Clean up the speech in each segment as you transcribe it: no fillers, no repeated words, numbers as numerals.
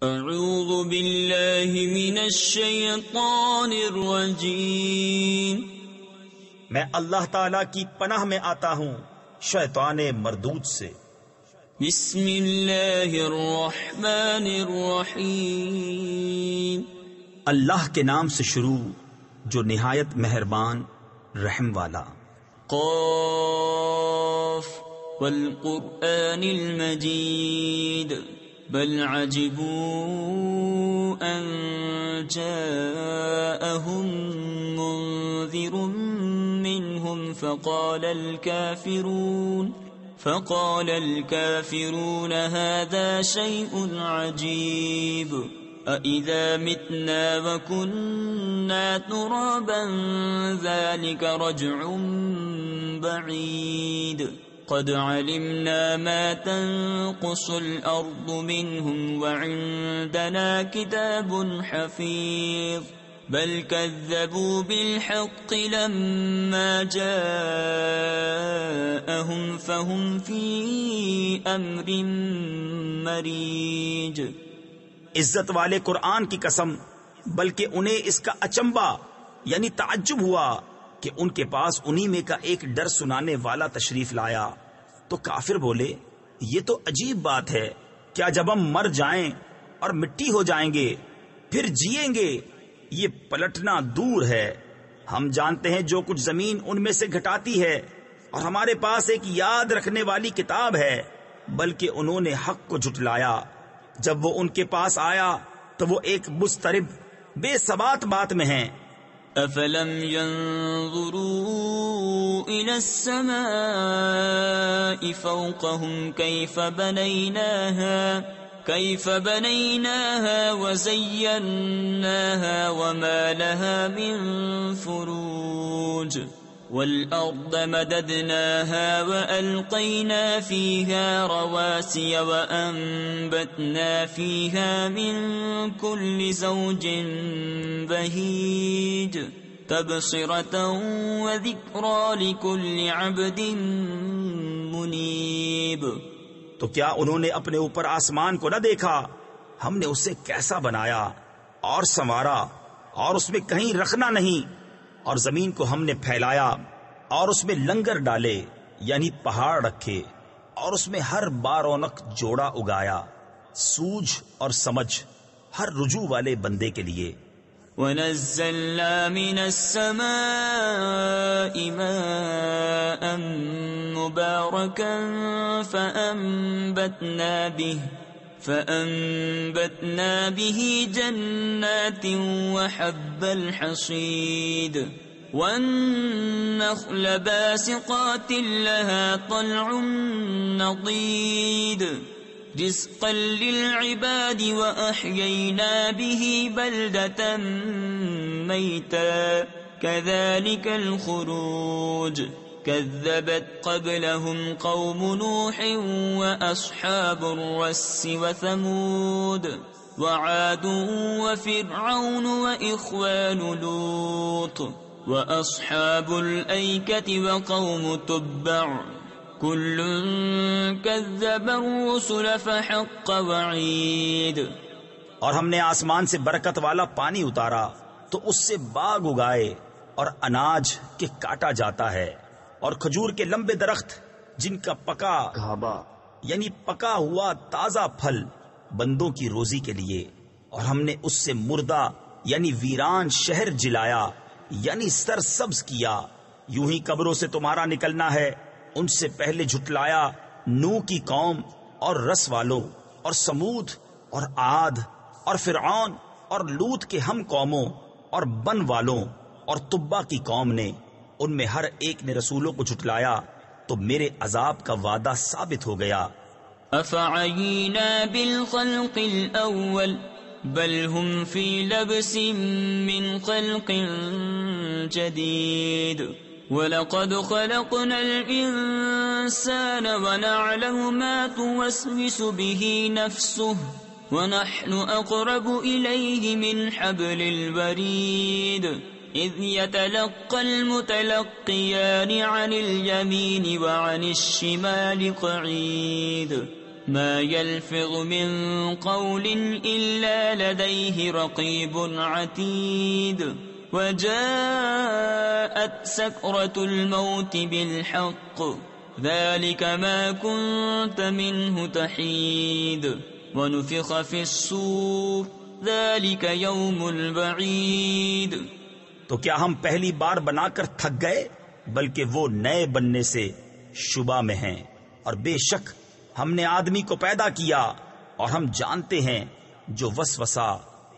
اعوذ باللہ من الشیطان الرجیم، میں اللہ تعالیٰ کی پناہ میں آتا ہوں شیطان مردود سے۔ بسم اللہ الرحمن الرحیم، اللہ کے نام سے شروع جو نہایت مہربان رحم والا۔ قاف والقرآن المجید، بل عجبوا ان جاءهم منذر منهم فقال الكافرون هذا شيء عجيب، أإذا متنا وكنا ترابا ذلك رجع بعيد، قد علمنا ما تنقص الأرض منهم وعندنا كتاب حفيظ، بل كذبوا بالحق لما جاءهم فهم في أمر مريج۔ عزت والے قرآن کی قسم، بلکہ انہیں اس کا اچنبا یعنی تعجب ہوا کہ ان کے پاس انہی میں کا ایک ڈر سنانے والا تشریف لایا، تو کافر بولے یہ تو عجیب بات ہے، کیا جب ہم مر جائیں اور مٹی ہو جائیں گے پھر جیئیں گے؟ یہ پلٹنا دور ہے، ہم جانتے ہیں جو کچھ زمین ان میں سے گھٹاتی ہے، اور ہمارے پاس ایک یاد رکھنے والی کتاب ہے، بلکہ انہوں نے حق کو جھٹلایا۔ جب وہ ان کے پاس آیا تو وہ ایک مضطرب بے ثبات بات میں ہیں۔ افلم ينظروا الى السماء فوقهم كيف بنيناها وزيناها وما لها من فروج، والأرض مددناها وألقينا فيها رواسي وأنبتنا فيها من كل زوج بهيج، تبصرة وذكرى لكل عبد منيب۔ تو کیا انہوں نے اپنے اوپر آسمان کو نہ دیکھا؟ ہم نے اسے کیسا بنایا اور سنوارا، اور اس میں کہیں رکھنا نہیں، اور زمین کو ہم نے پھیلایا اور اس میں لنگر ڈالے یعنی پہاڑ رکھے، اور اس میں ہر بارونق جوڑا اگایا، سوجھ اور سمجھ ہر رجوع والے بندے کے لیے۔ وَنَزَّلْنَا مِنَ السَّمَاءِ مَاءً مُبَارَكًا فَأَنبَتْنَا بِهِ جَنَّاتٍ وَحَبَّ الْحَصِيدِ، وَالنَّخْلَ بَاسِقَاتٍ لَهَا طَلْعٌ نَضِيدٌ، رِزْقًا لِلْعِبَادِ وَأَحْيَيْنَا بِهِ بَلْدَةً مَيْتًا كَذَلِكَ الْخُرُوجُ، كذبت قبلهم قوم نوح وأصحاب الرس وثمود وعاد وفرعون وإخوان لوط وأصحاب الأيكة وقوم تبع، كل كذب الرسل فحق وعيد۔ اور ہم نے آسمان سے برکت والا پانی اتارا تو اس سے باغ اگائے، اور اناج کے کاٹا جاتا ہے، اور کھجور کے لمبے درخت جن کا پکا گھابا یعنی پکا ہوا تازہ پھل بندوں کی روزی کے لیے، اور ہم نے اس سے مردہ یعنی ویران شہر جلایا یعنی سرسبز کیا۔ یوں ہی قبروں سے تمہارا نکلنا ہے، ان سے پہلے جھٹلایا نوح کی قوم اور رس والوں اور سمود اور عاد اور فرعون اور لوط کے ہم قوموں اور بن والوں اور تبا کی قوم نے، ان میں ہر ایک نے رسولوں کو جھٹلایا تو میرے عذاب کا وعدہ ثابت ہو گیا۔ افعینا بالخلق الاول بل هم فی لبس من خلق جدید، وَلَقَدْ خَلَقْنَا الْإِنسَانَ وَنَعْلَمُ مَا تُوَسْوِسُ بِهِ نَفْسُهُ وَنَحْنُ أَقْرَبُ إِلَيْهِ مِنْ حَبْلِ الْوَرِيدِ إِذْ يَتَلَقَّى الْمُتَلَقِّيَانِ عَنِ الْيَمِينِ وَعَنِ الشِّمَالِ قَعِيدٌ ما يلفظ من قول إلا لديه رقيب عتيد وجاءت سكرة الموت بالحق ذلك ما كنت منه تحيد ونفخ في الصور ذلك يوم البعيد. تو کیا ہم پہلی بار بنا کر تھک گئے؟ بلکہ وہ نئے بننے سے شبہ میں ہیں. اور بے شک ہم نے آدمی کو پیدا کیا اور ہم جانتے ہیں جو وسوسہ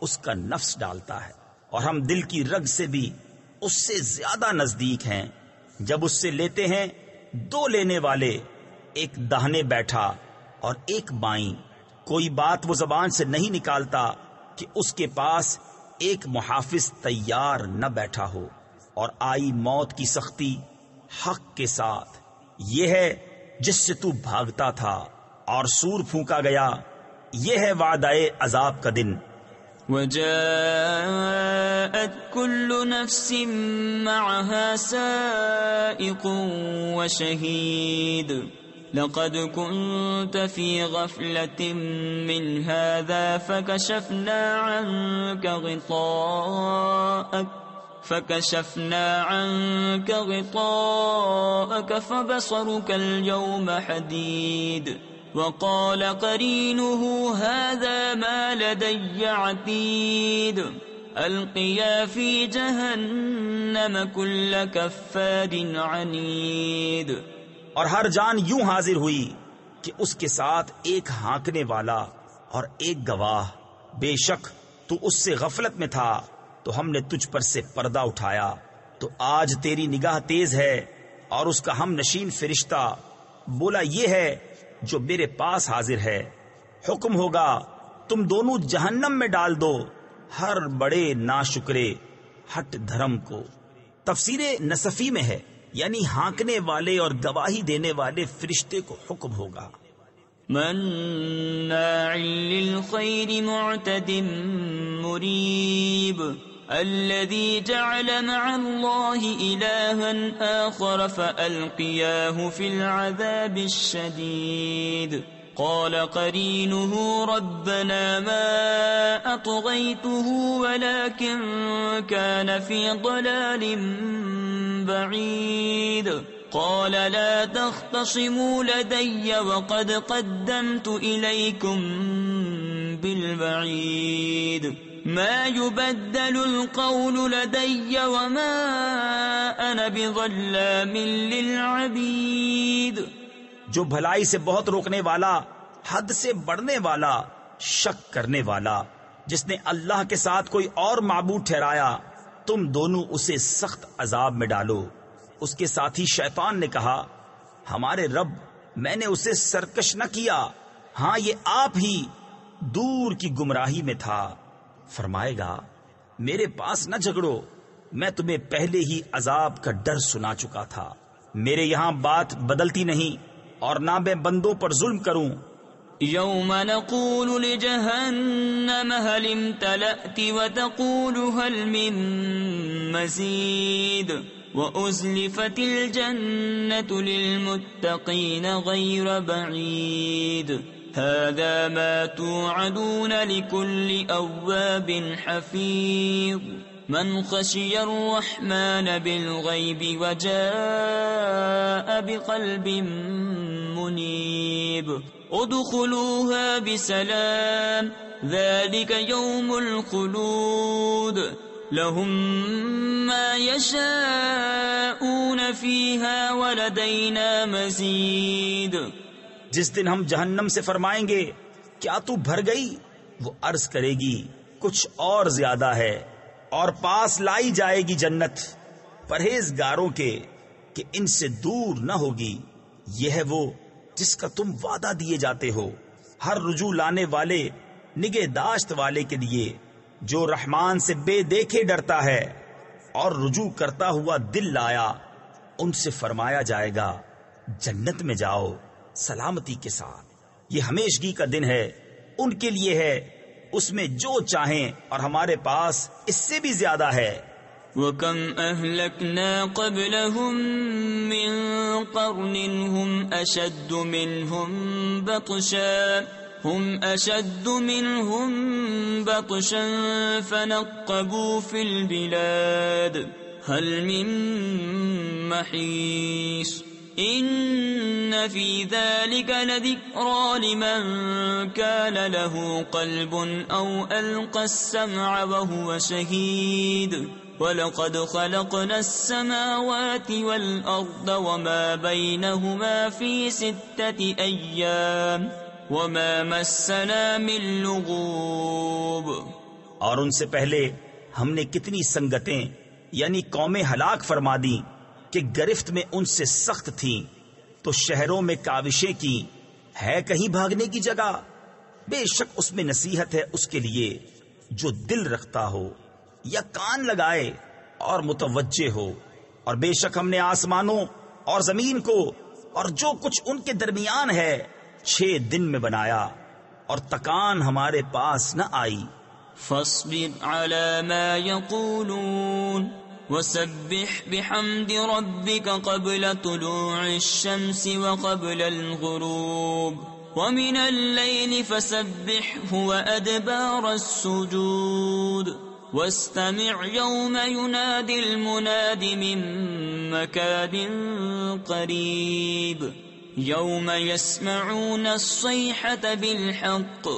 اس کا نفس ڈالتا ہے، اور ہم دل کی رگ سے بھی اس سے زیادہ نزدیک ہیں. جب اس سے لیتے ہیں دو لینے والے، ایک داہنے بیٹھا اور ایک بائیں. کوئی بات وہ زبان سے نہیں نکالتا کہ اس کے پاس ایک محافظ تیار نہ بیٹھا ہو. اور آئی موت کی سختی حق کے ساتھ، یہ ہے جس سے تو بھاگتا تھا، اور سور پھونکا گیا، یہ ہے وعدہ عذاب کا دن. وجاءت كل نفس معها سائق وشهيد لقد كنت في غفلة من هذا فكشفنا عنك غطاءك فبصرك اليوم حديد وقال قرينه هذا ما لدي عتيد القيا في جهنم كل كفار عنيد. اور ہر جان یوں حاضر ہوئی کہ اس کے ساتھ ایک ہانکنے والا اور ایک گواہ. بے شک تو اس سے غفلت میں تھا تو ہم نے تجھ پر سے پردہ اٹھایا. تو آج تیری نگاہ تیز ہے. اور اس کا ہم نشین فرشتہ بولا یہ ہے جو میرے پاس حاضر ہے. حکم ہوگا تم دونوں جہنم میں ڈال دو ہر بڑے ناشکرے ہٹ دھرم کو. تفسیر نصفی میں ہے یعنی ہانکنے والے اور گواہی دینے والے فرشتے کو حکم ہوگا. مناع للخير معتد مريب الذي جعل مع الله إلها آخر فألقياه في العذاب الشديد. قال قرينه ربنا ما أطغيته ولكن كان في ضلال بعيد. قال لا تختصموا لدي وقد قدمت إليكم بالبعيد ما يبدل القول لدي وما أنا بظلام للعبيد. جو بھلائی سے بہت روکنے والا، حد سے بڑھنے والا، شک کرنے والا، جس نے اللہ کے ساتھ کوئی اور معبود ٹھہرایا، تم دونوں اسے سخت عذاب میں ڈالو. اس کے ساتھی شیطان نے کہا ہمارے رب میں نے اسے سرکش نہ کیا، ہاں یہ آپ ہی دور کی گمراہی میں تھا. فرمائے گا میرے پاس نہ جھگڑو، میں تمہیں پہلے ہی عذاب کا ڈر سنا چکا تھا. میرے یہاں بات بدلتی نہیں اور نہ میں بندوں پر ظلم کروں. يوم نقول لجهنم هل امتلأت وتقول هل من مزيد وأزلفت الجنة للمتقين غير بعيد هذا ما توعدون لكل أواب حفيظ من خشي الرحمن بالغيب وجاء بقلب منيب ادخلوها بسلام ذلك يوم الخلود لهم ما يشاءون فيها ولدينا مزيد. جس دن ہم جہنم سے فرمائیں گے کیا تو بھر گئی؟ وہ عرض کرے گی کچھ اور زیادہ ہے، اور پاس لائی جائے گی جنت پرہیزگاروں کے کہ ان سے دور نہ ہوگی. یہ ہے وہ جس کا تم وعدہ دیے جاتے ہو، ہر رجوع لانے والے نگہداشت والے کے لیے جو رحمان سے بے دیکھے ڈرتا ہے اور رجوع کرتا ہوا دل لایا. ان سے فرمایا جائے گا جنت میں جاؤ سلامتی کے ساتھ. یہ ہمیشگی کا دن ہے ان کے لیے ہے، اس میں جو چاہیں، اور ہمارے پاس اس سے بھی زیادہ ہے. وَكَمْ أَهْلَكْنَا قَبْلَهُمْ مِنْ قَرْنٍ هُمْ أَشَدُّ مِنْهُمْ بَطْشًا فَنَقَّبُوا فِي الْبِلَادِ هَلْ مِنْ مَحِيصٍ إِنَّ فِي ذَلِكَ لَذِكْرَى لِمَنْ كَانَ لَهُ قَلْبٌ أَوْ أَلْقَى السَّمْعَ وَهُوَ شَهِيدٌ وَلَقَدْ خَلَقْنَا السَّمَاوَاتِ وَالْأَرْضَ وَمَا بَيْنَهُمَا فِي 6 أَيَّامٍ وَمَا مَسَّنَا مِن لُغُوبٍ۔ اور ان سے پہلے ہم نے کتنی سنگتیں یعنی قومیں ہلاک فرما دی کہ گرفت میں ان سے سخت تھیں، تو شہروں میں کاوشیں کی، ہے کہیں بھاگنے کی جگہ؟ بے شک اس میں نصیحت ہے اس کے لیے جو دل رکھتا ہو یا کان لگائے اور متوجہ ہو۔ اور بے شک ہم نے آسمانوں اور زمین کو اور جو کچھ ان کے درمیان ہے 6 دن میں بنایا، اور تکان ہمارے پاس نہ آئی۔ فاصبر على ما يقولون وسبح بحمد ربك قبل طلوع الشمس وقبل الغروب ومن الليل فسبحه وأدبار السجود واستمع يوم ينادي المناد من مكان قريب يوم يسمعون الصيحة بالحق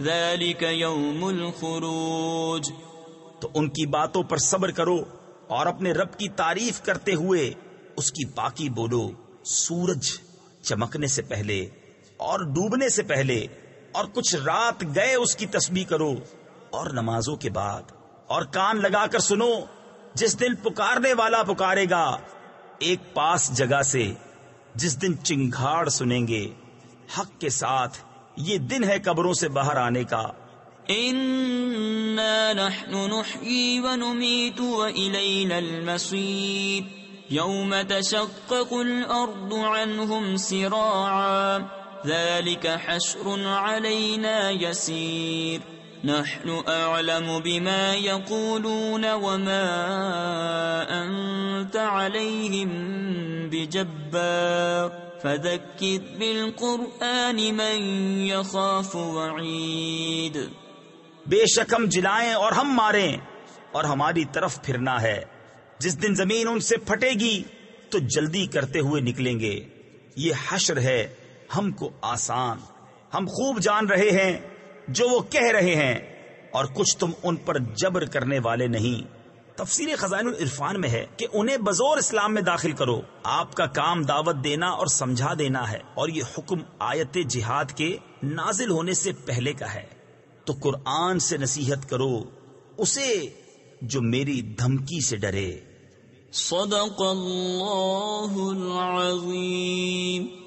ذلك يوم الخروج۔ تو ان کی باتوں پر صبر کرو اور اپنے رب کی تعریف کرتے ہوئے اس کی پاکی بولو، سورج چمکنے سے پہلے اور ڈوبنے سے پہلے اور کچھ رات گئے اس کی تسبیح کرو، اور نمازوں کے بعد، اور کان لگا کر سنو جس دن پکارنے والا پکارے گا ایک پاس جگہ سے، جس دن چنگھاڑ سنیں گے حق کے ساتھ۔ یہ دن ہے قبروں سے باہر آنے کا۔ إِنَّا نَحْنُ نُحْيِي وَنُمِيتُ وَإِلَيْنَا الْمَصِيرُ يَوْمَ تَشَقَّقُ الْأَرْضُ عَنْهُمْ سِرَاعًا ذَلِكَ حَشْرٌ عَلَيْنَا يَسِيرٌ نَحْنُ أَعْلَمُ بِمَا يَقُولُونَ وَمَا أَنْتَ عَلَيْهِمْ بِجَبَّارٍ فَذَكِّرْ بِالْقُرْآنِ مَنْ يَخَافُ وَعِيدٍ۔ بے شک ہم جلائیں اور ہم ماریں اور ہماری طرف پھرنا ہے۔ جس دن زمین ان سے پھٹے گی تو جلدی کرتے ہوئے نکلیں گے۔ یہ حشر ہے ہم کو آسان، ہم خوب جان رہے ہیں جو وہ کہہ رہے ہیں، اور کچھ تم ان پر جبر کرنے والے نہیں۔ تفسیر خزائن العرفان میں ہے کہ انہیں بزور اسلام میں داخل کرو، آپ کا کام دعوت دینا اور سمجھا دینا ہے، اور یہ حکم آیت جہاد کے نازل ہونے سے پہلے کا ہے۔ تو قرآن سے نصیحت کرو اسے جو میری دھمکی سے ڈرے۔ صدق اللہ العظیم۔